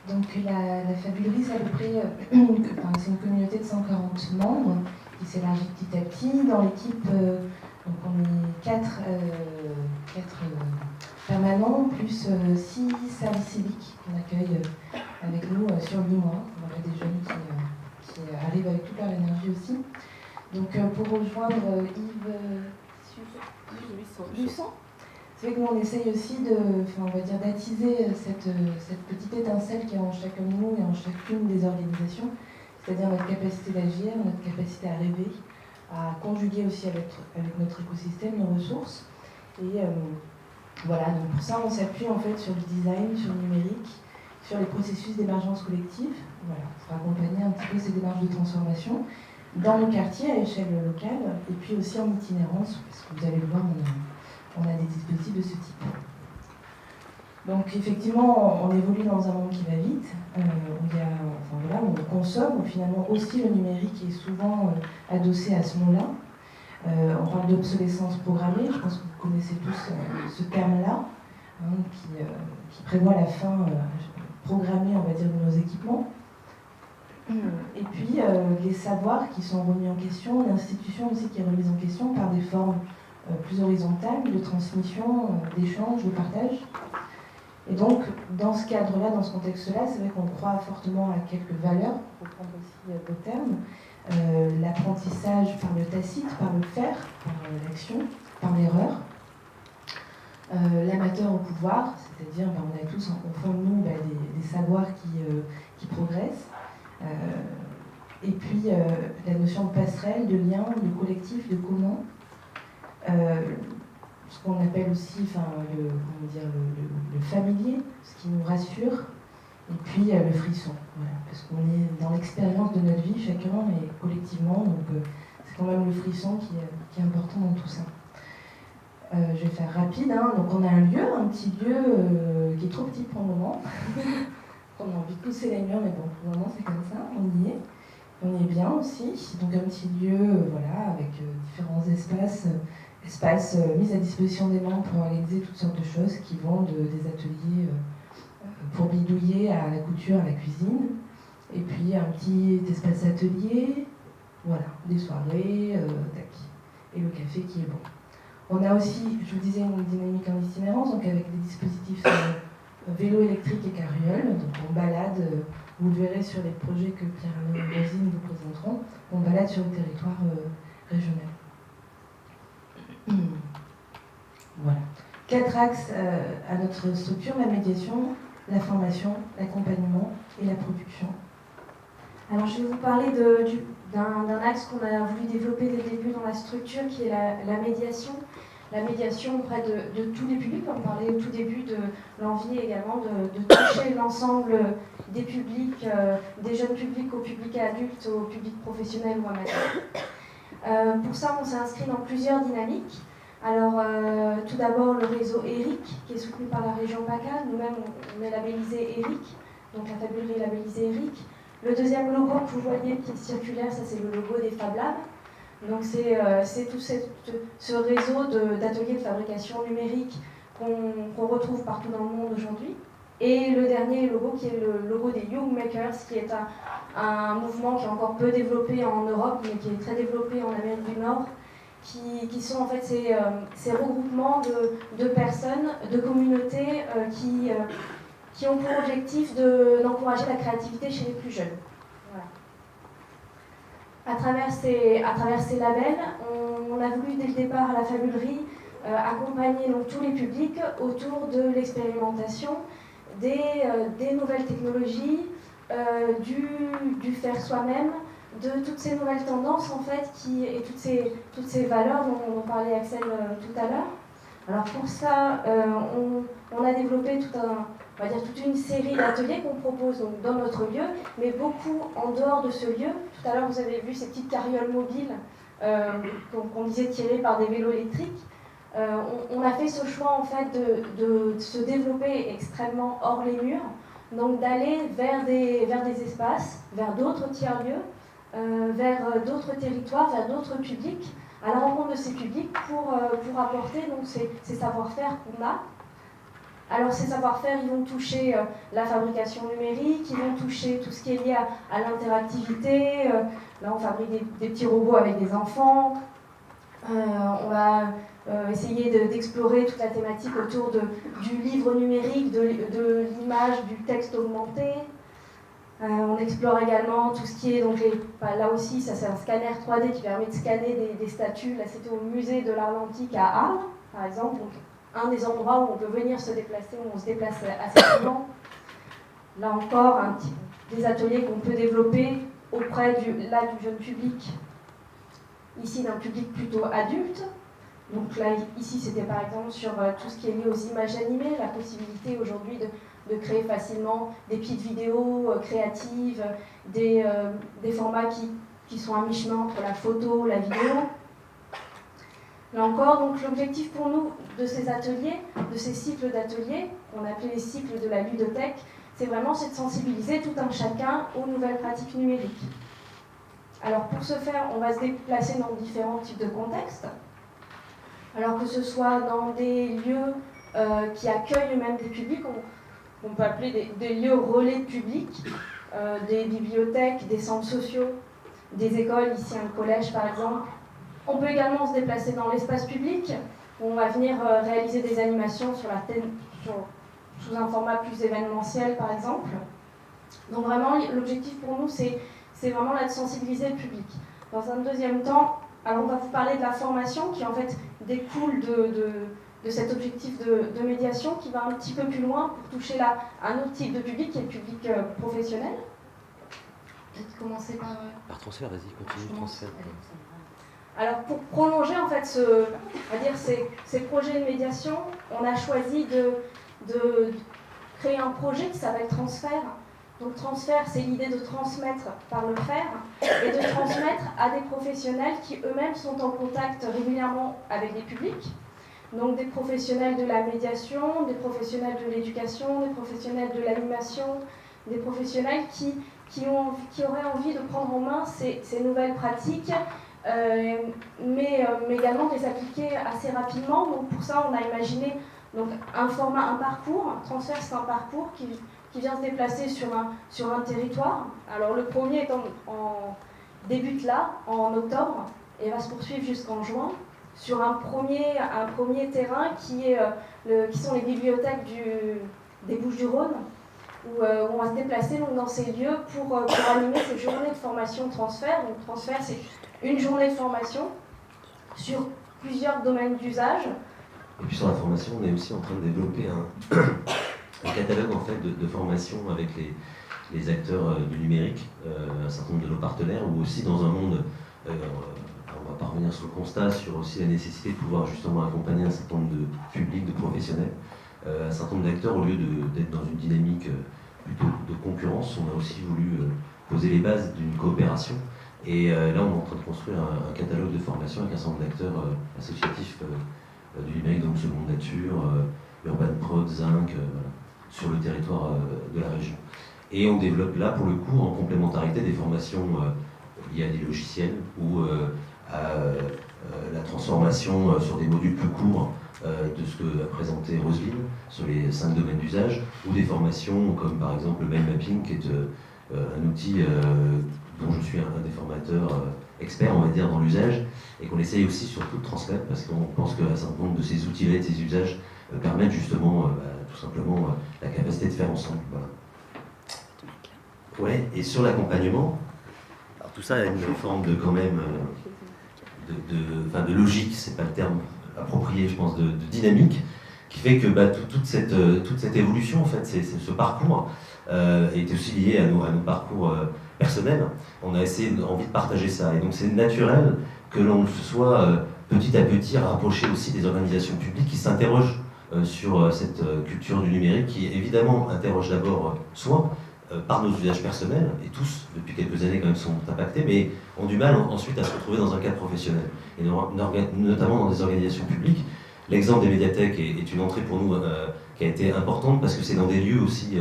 Donc la Fabulerie, c'est à peu près c'est une communauté de 140 membres qui s'élargit petit à petit. Dans l'équipe, donc on est 4 permanents, plus 6 services civiques qu'on accueille avec nous sur 8 mois. On a des jeunes qui arrivent avec toute leur énergie aussi. Donc pour rejoindre Yves Luçon, c'est vrai que nous on essaye aussi d'attiser cette petite étincelle qui est en chacun de nous et en chacune des organisations, c'est-à-dire notre capacité d'agir, notre capacité à rêver, à conjuguer aussi avec notre écosystème, nos ressources. Et voilà, donc pour ça on s'appuie en fait sur le design, sur le numérique, sur les processus d'émergence collective, voilà, pour accompagner un petit peu ces démarches de transformation dans nos quartiers à échelle locale, et puis aussi en itinérance, parce que vous allez le voir, on a des dispositifs de ce type. Donc effectivement, on évolue dans un monde qui va vite, où on consomme, où finalement aussi le numérique est souvent adossé à ce mot-là. On parle d'obsolescence programmée, je pense que vous connaissez tous ce terme-là, qui prévoit la fin programmée, on va dire, de nos équipements. Et puis les savoirs qui sont remis en question, l'institution aussi qui est remise en question par des formes plus horizontales de transmission, d'échange, de partage. Et donc, dans ce cadre-là, dans ce contexte-là, c'est vrai qu'on croit fortement à quelques valeurs, pour reprendre aussi vos termes, l'apprentissage par le tacite, par le faire, par l'action, par l'erreur, l'amateur au pouvoir, c'est-à-dire on a tous au fond de nous des savoirs qui progressent, et puis la notion de passerelle, de lien, de collectif, de commun, ce qu'on appelle aussi le familier, ce qui nous rassure, et puis le frisson, voilà, parce qu'on est dans l'expérience de notre vie, chacun et collectivement, donc c'est quand même le frisson qui est important dans tout ça. Je vais faire rapide, donc on a un petit lieu qui est trop petit pour le moment, on a envie de pousser les murs, mais bon, pour le moment c'est comme ça, on y est. On y est bien aussi, donc un petit lieu avec différents espaces mis à disposition des membres pour organiser toutes sortes de choses qui vont des ateliers pour bidouiller à la couture, à la cuisine, et puis un petit espace atelier, voilà, des soirées, et le café qui est bon. On a aussi, je vous disais, une dynamique en itinérance, donc avec des dispositifs vélo électrique et carriole, donc on balade, vous le verrez sur les projets que Pierre-Alain et Rosine vous présenteront, on balade sur le territoire régional. Voilà. 4 axes à notre structure, la médiation, la formation, l'accompagnement et la production. Alors je vais vous parler d'un axe qu'on a voulu développer dès le début dans la structure, qui est la médiation. La médiation auprès de tous les publics. On parlait au tout début de l'envie également de toucher l'ensemble des publics, des jeunes publics au public adulte, au public professionnel ou amateur. Pour ça, on s'est inscrit dans plusieurs dynamiques. Alors, tout d'abord, le réseau ERIC, qui est soutenu par la région PACA. Nous-mêmes, on est labellisé ERIC, donc la fabulerie est labellisée ERIC. Le deuxième logo que vous voyez, qui est circulaire, ça c'est le logo des Fab Labs. Donc c'est tout ce réseau d'ateliers de fabrication numérique qu'on retrouve partout dans le monde aujourd'hui. Et le dernier logo qui est le logo des Young Makers, qui est un mouvement qui est encore peu développé en Europe, mais qui est très développé en Amérique du Nord, qui sont en fait ces regroupements de personnes, de communautés qui ont pour objectif d'encourager la créativité chez les plus jeunes. Voilà. À travers ces labels, on a voulu dès le départ à la fabulerie accompagner donc tous les publics autour de l'expérimentation des nouvelles technologies, du faire soi-même, de toutes ces nouvelles tendances en fait, et toutes ces valeurs dont parlait Axel tout à l'heure. Alors pour ça, on a développé toute une série d'ateliers qu'on propose donc, dans notre lieu, mais beaucoup en dehors de ce lieu. Tout à l'heure, vous avez vu ces petites carrioles mobiles qu'on disait tirées par des vélos électriques. On a fait ce choix en fait de se développer extrêmement hors les murs, donc d'aller vers des espaces, vers d'autres tiers-lieux, vers d'autres territoires, vers d'autres publics, à la rencontre de ces publics pour apporter donc, ces savoir-faire qu'on a Alors ces savoir-faire, ils vont toucher la fabrication numérique, ils vont toucher tout ce qui est lié à l'interactivité. Là, on fabrique des petits robots avec des enfants. On va essayer d'explorer toute la thématique autour du livre numérique, de l'image, du texte augmenté. On explore également tout ce qui est, donc là aussi, ça c'est un scanner 3D qui permet de scanner des statues. Là, c'était au musée de l'art antique à Arles, par exemple. Donc, un des endroits où on peut venir se déplacer, où on se déplace assez souvent. Là encore, des ateliers qu'on peut développer auprès du jeune public, ici d'un public plutôt adulte. Donc là, ici, c'était par exemple sur tout ce qui est lié aux images animées, la possibilité aujourd'hui de créer facilement des petites vidéos créatives, des formats qui sont à mi-chemin entre la photo, la vidéo. Là encore, donc l'objectif pour nous de ces ateliers, de ces cycles d'ateliers, qu'on appelait les cycles de la ludothèque, c'est de sensibiliser tout un chacun aux nouvelles pratiques numériques. Alors pour ce faire, on va se déplacer dans différents types de contextes. Alors que ce soit dans des lieux qui accueillent eux-mêmes des publics, on peut appeler des lieux relais de public, des bibliothèques, des centres sociaux, des écoles, ici un collège par exemple. On peut également se déplacer dans l'espace public, où on va venir réaliser des animations sous un format plus événementiel par exemple. Donc vraiment, l'objectif pour nous, c'est vraiment là de sensibiliser le public. Dans un deuxième temps, alors on va vous parler de la formation qui en fait découle de cet objectif de médiation qui va un petit peu plus loin pour toucher là un autre type de public qui est le public professionnel. Peut-être commencer par transfert, vas-y, continue le transfert. Alors pour prolonger en fait ces projets de médiation, on a choisi de créer un projet qui s'appelle Transfert. Donc transfert, c'est l'idée de transmettre par le faire et de transmettre à des professionnels qui eux-mêmes sont en contact régulièrement avec les publics. Donc des professionnels de la médiation, des professionnels de l'éducation, des professionnels de l'animation, des professionnels qui auraient envie de prendre en main ces nouvelles pratiques, mais également de les appliquer assez rapidement. Donc pour ça, on a imaginé donc, un parcours. Transfert, c'est un parcours qui vient se déplacer sur un territoire. Alors le premier débute là, en octobre, et va se poursuivre jusqu'en juin, sur un premier terrain qui sont les bibliothèques des Bouches-du-Rhône, où on va se déplacer donc, dans ces lieux pour animer ces journées de formation transfert. Donc transfert, c'est une journée de formation sur plusieurs domaines d'usage. Et puis sur la formation, on est aussi en train de développer un catalogue en fait, de formation avec les acteurs du numérique, un certain nombre de nos partenaires, ou aussi dans un monde, on va pas revenir sur le constat, sur aussi la nécessité de pouvoir justement accompagner un certain nombre de publics, de professionnels, un certain nombre d'acteurs, au lieu d'être dans une dynamique plutôt de concurrence, on a aussi voulu poser les bases d'une coopération. Et là, on est en train de construire un catalogue de formation avec un certain nombre d'acteurs associatifs du numérique, donc Seconde Nature, Urban Prod, Zinc, sur le territoire de la région. Et on développe là, pour le coup, en complémentarité des formations liées à des logiciels ou à la transformation sur des modules plus courts de ce que a présenté Roselyne sur les 5 domaines d'usage, ou des formations comme par exemple le mind mapping, qui est un outil dont je suis un des formateurs experts, on va dire, dans l'usage, et qu'on essaye aussi surtout de transmettre, parce qu'on pense qu'un certain nombre de ces outils-là et de ces usages permettent justement, tout simplement, la capacité de faire ensemble. Voilà. Ouais, et sur l'accompagnement, alors tout ça a une forme de quand même de logique, c'est pas le terme approprié, je pense, de dynamique, qui fait que toute cette évolution, en fait, ce parcours est aussi lié à nos parcours personnels. On a envie de partager ça, et donc c'est naturel que l'on se soit petit à petit rapproché aussi des organisations publiques qui s'interrogent sur cette culture du numérique, qui évidemment interroge d'abord soi, par nos usages personnels, et tous, depuis quelques années quand même, sont impactés, mais ont du mal ensuite à se retrouver dans un cadre professionnel, et notamment dans des organisations publiques. L'exemple des médiathèques est une entrée pour nous qui a été importante, parce que c'est dans des lieux aussi,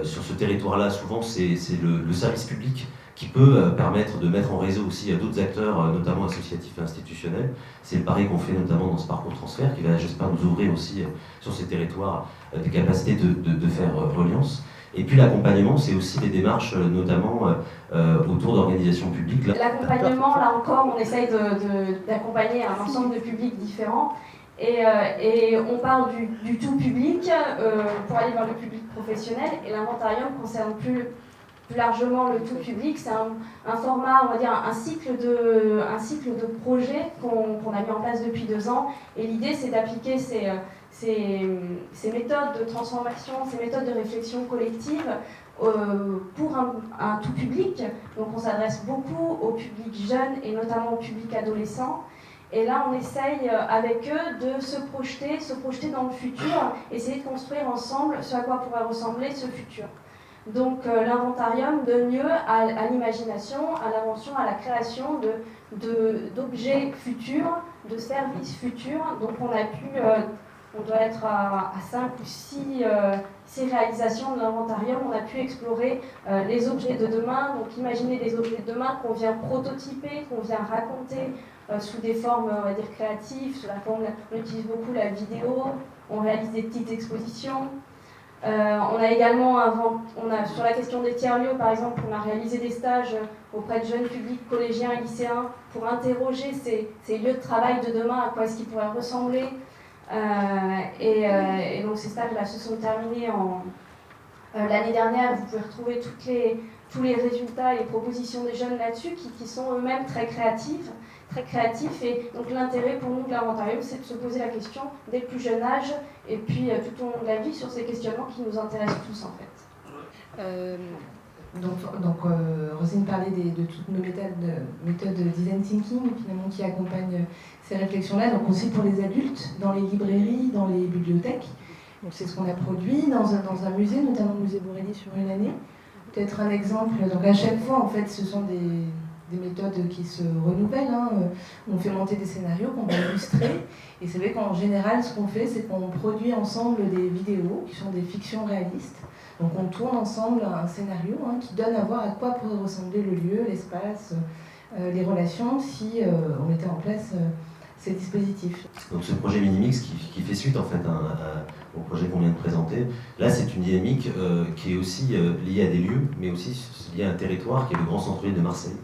sur ce territoire-là, souvent c'est le service public qui peut permettre de mettre en réseau aussi d'autres acteurs, notamment associatifs et institutionnels. C'est le pari qu'on fait notamment dans ce parcours transfert, qui va, j'espère, nous ouvrir aussi sur ces territoires des capacités de faire reliance. Et puis l'accompagnement, c'est aussi des démarches, notamment autour d'organisations publiques. L'accompagnement, là encore, on essaye d'accompagner un ensemble de publics différents. Et on parle du tout public pour aller vers le public professionnel. Et l'inventarium concerne plus largement le tout public. C'est un format, on va dire, un cycle de projets qu'on a mis en place depuis 2 ans. Et l'idée, c'est d'appliquer ces méthodes de transformation, ces méthodes de réflexion collective pour un tout public. Donc on s'adresse beaucoup au public jeune et notamment au public adolescent. Et là, on essaye avec eux de se projeter dans le futur, essayer de construire ensemble ce à quoi pourrait ressembler ce futur. Donc l'inventarium donne lieu à l'imagination, à l'invention, à la création d'objets futurs, de services futurs. Donc on doit être à 5 ou 6 réalisations de l'inventarium. On a pu explorer les objets de demain, donc imaginer des objets de demain qu'on vient prototyper, qu'on vient raconter sous des formes, on va dire, créatives. Sous la forme, on utilise beaucoup la vidéo, on réalise des petites expositions. On a également, sur la question des tiers-lieux, par exemple, on a réalisé des stages auprès de jeunes publics collégiens et lycéens pour interroger ces lieux de travail de demain, à quoi est-ce qu'ils pourraient ressembler. Et donc ces stages-là se sont terminés l'année dernière. Vous pouvez retrouver tous les résultats et les propositions des jeunes là-dessus qui sont eux-mêmes très créatifs. Et donc l'intérêt pour nous de l'inventarium, c'est de se poser la question dès le plus jeune âge et puis tout au long de la vie sur ces questionnements qui nous intéressent tous en fait. Donc Roselyne parlait de toutes nos méthodes de design thinking finalement qui accompagnent ces réflexions-là, donc aussi pour les adultes, dans les librairies, dans les bibliothèques. Donc c'est ce qu'on a produit dans un musée, notamment le musée Borelli sur une année. Peut-être un exemple, donc à chaque fois en fait ce sont des méthodes qui se renouvellent. On fait monter des scénarios qu'on va illustrer. Et c'est vrai qu'en général, ce qu'on fait, c'est qu'on produit ensemble des vidéos qui sont des fictions réalistes. Donc on tourne ensemble un scénario qui donne à voir à quoi pourrait ressembler le lieu, l'espace, les relations si on mettait en place ces dispositifs. Donc ce projet Minimix qui fait suite en fait au projet qu'on vient de présenter, là c'est une dynamique qui est aussi liée à des lieux, mais aussi liée à un territoire qui est le grand centre-ville de Marseille.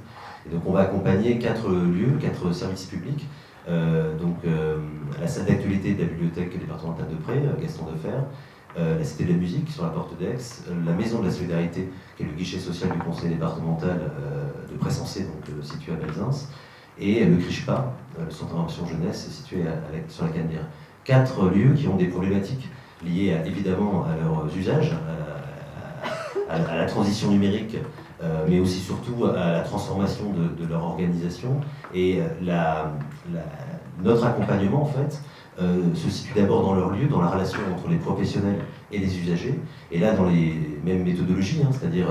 Et donc on va accompagner 4 lieux, 4 services publics, la salle d'actualité de la bibliothèque départementale de Pré, Gaston Defferre, la Cité de la Musique sur la porte d'Aix, la Maison de la Solidarité, qui est le guichet social du conseil départemental de Pressensé, donc situé à Belzins, et le CRICHPA, le centre d'information jeunesse, situé sur la Canebière. 4 lieux qui ont des problématiques liées évidemment à leurs usages, à la transition numérique, mais aussi surtout à la transformation de leur organisation. Et notre accompagnement, en fait, se situe d'abord dans leur lieu, dans la relation entre les professionnels et les usagers, et là dans les mêmes méthodologies, c'est-à-dire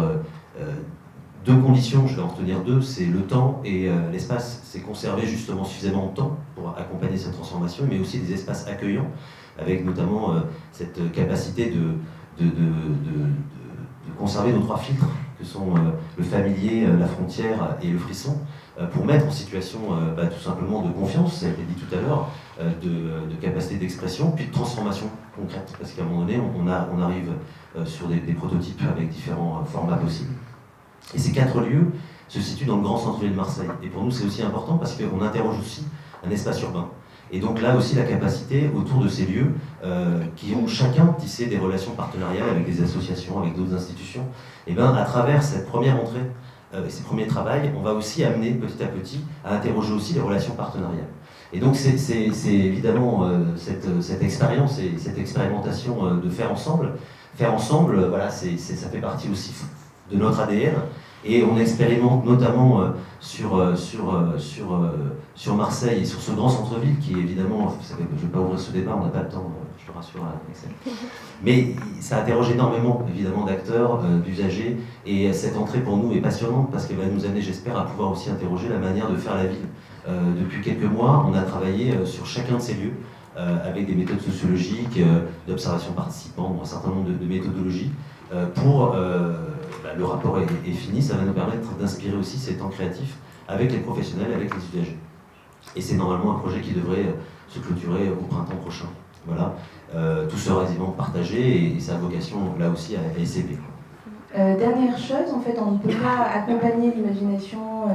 2 conditions, je vais en retenir 2, c'est le temps et l'espace. C'est conserver justement suffisamment de temps pour accompagner cette transformation, mais aussi des espaces accueillants, avec notamment cette capacité de conserver nos 3 filtres, que sont le familier, la frontière et le frisson, pour mettre en situation tout simplement de confiance, ça a été dit tout à l'heure, de capacité d'expression, puis de transformation concrète, parce qu'à un moment donné, on arrive sur des prototypes avec différents formats possibles. Et ces 4 lieux se situent dans le grand centre-ville de Marseille. Et pour nous, c'est aussi important parce qu'on interroge aussi un espace urbain. Et donc là aussi, la capacité autour de ces lieux qui ont chacun tissé des relations partenariales avec des associations, avec d'autres institutions, et bien à travers cette première entrée et ces premiers travaux, on va aussi amener petit à petit à interroger aussi les relations partenariales. Et donc c'est évidemment cette expérience et cette expérimentation de faire ensemble. Faire ensemble, voilà, ça fait partie aussi de notre ADN. Et on expérimente notamment sur Marseille et sur ce grand centre-ville qui est évidemment, vous savez, je ne vais pas ouvrir ce débat, on n'a pas le temps, je te rassure Axel. Mais ça interroge énormément évidemment d'acteurs, d'usagers, et cette entrée pour nous est passionnante parce qu'elle va nous amener, j'espère, à pouvoir aussi interroger la manière de faire la ville. Depuis quelques mois, on a travaillé sur chacun de ces lieux avec des méthodes sociologiques, d'observation participante, un certain nombre de méthodologies pour le rapport est fini, ça va nous permettre d'inspirer aussi ces temps créatifs avec les professionnels, avec les usagers. Et c'est normalement un projet qui devrait se clôturer au printemps prochain. Voilà. Tout sera aisément partagé et ça a vocation là aussi à SCP. Dernière chose, en fait, on ne peut pas accompagner l'imagination,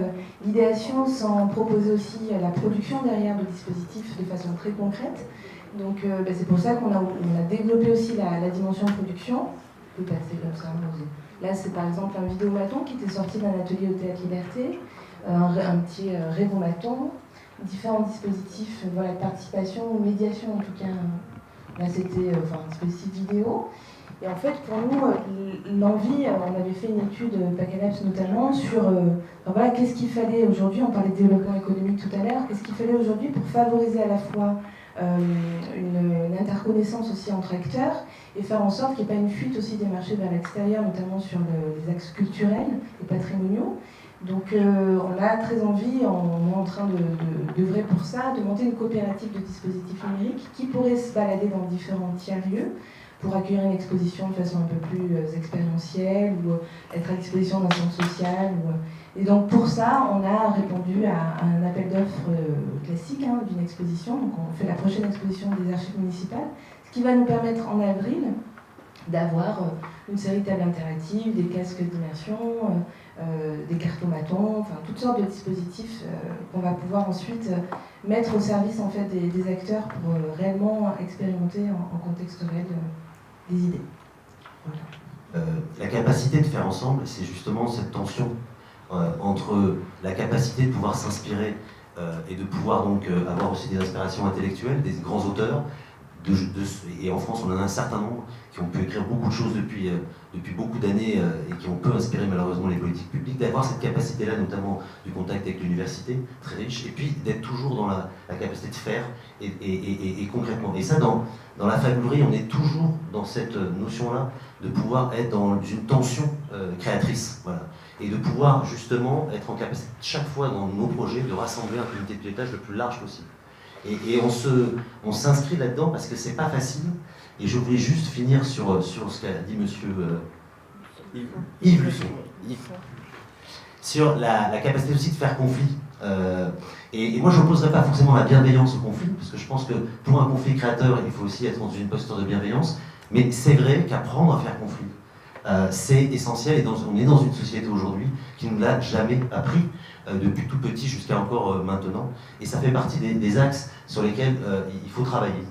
l'idéation sans proposer aussi la production derrière de dispositifs de façon très concrète. Donc c'est pour ça qu'on a développé aussi la dimension production. On peut passer comme ça. Là, c'est par exemple un vidéomaton qui était sorti d'un atelier au Théâtre Liberté, un petit rêvomaton, différents dispositifs de participation ou médiation en tout cas. Là, c'était un dispositif vidéo. Et en fait, pour nous, l'envie, on avait fait une étude, PACALAPS notamment, sur qu'est-ce qu'il fallait aujourd'hui, on parlait de développement économique tout à l'heure, qu'est-ce qu'il fallait aujourd'hui pour favoriser à la fois une interconnaissance aussi entre acteurs et faire en sorte qu'il n'y ait pas une fuite aussi des marchés vers l'extérieur, notamment sur les axes culturels et patrimoniaux. Donc on a très envie, on est en train d'œuvrer pour ça, de monter une coopérative de dispositifs numériques qui pourrait se balader dans différents tiers-lieux pour accueillir une exposition de façon un peu plus expérientielle ou être à disposition d'un centre social. Et donc pour ça, on a répondu à un appel d'offres classique d'une exposition. Donc on fait la prochaine exposition des archives municipales, ce qui va nous permettre en avril d'avoir une série de tables interactives, des casques d'immersion, des cartomatons, toutes sortes de dispositifs qu'on va pouvoir ensuite mettre au service en fait, des acteurs pour réellement expérimenter en contexte réel des idées. Voilà. La capacité de faire ensemble, c'est justement cette tension entre la capacité de pouvoir s'inspirer et de pouvoir donc avoir aussi des inspirations intellectuelles, des grands auteurs, et en France on en a un certain nombre qui ont pu écrire beaucoup de choses depuis beaucoup d'années et qui ont peu inspiré malheureusement les politiques publiques, d'avoir cette capacité-là, notamment du contact avec l'université, très riche, et puis d'être toujours dans la capacité de faire et concrètement. Et ça, dans la fabulerie, on est toujours dans cette notion-là de pouvoir être dans une tension créatrice, voilà, et de pouvoir justement être en capacité, chaque fois dans nos projets, de rassembler un comité de pilotage le plus large possible. Et on s'inscrit là-dedans parce que c'est pas facile. Et je voulais juste finir sur ce qu'a dit monsieur Yves Luçon. Sur la capacité aussi de faire conflit. Et moi, je n'opposerai pas forcément la bienveillance au conflit, parce que je pense que pour un conflit créateur, il faut aussi être dans une posture de bienveillance. Mais c'est vrai qu'apprendre à faire conflit, c'est essentiel. Et on est dans une société aujourd'hui qui ne nous l'a jamais appris. Depuis tout petit jusqu'à encore maintenant. Et ça fait partie des axes sur lesquels il faut travailler.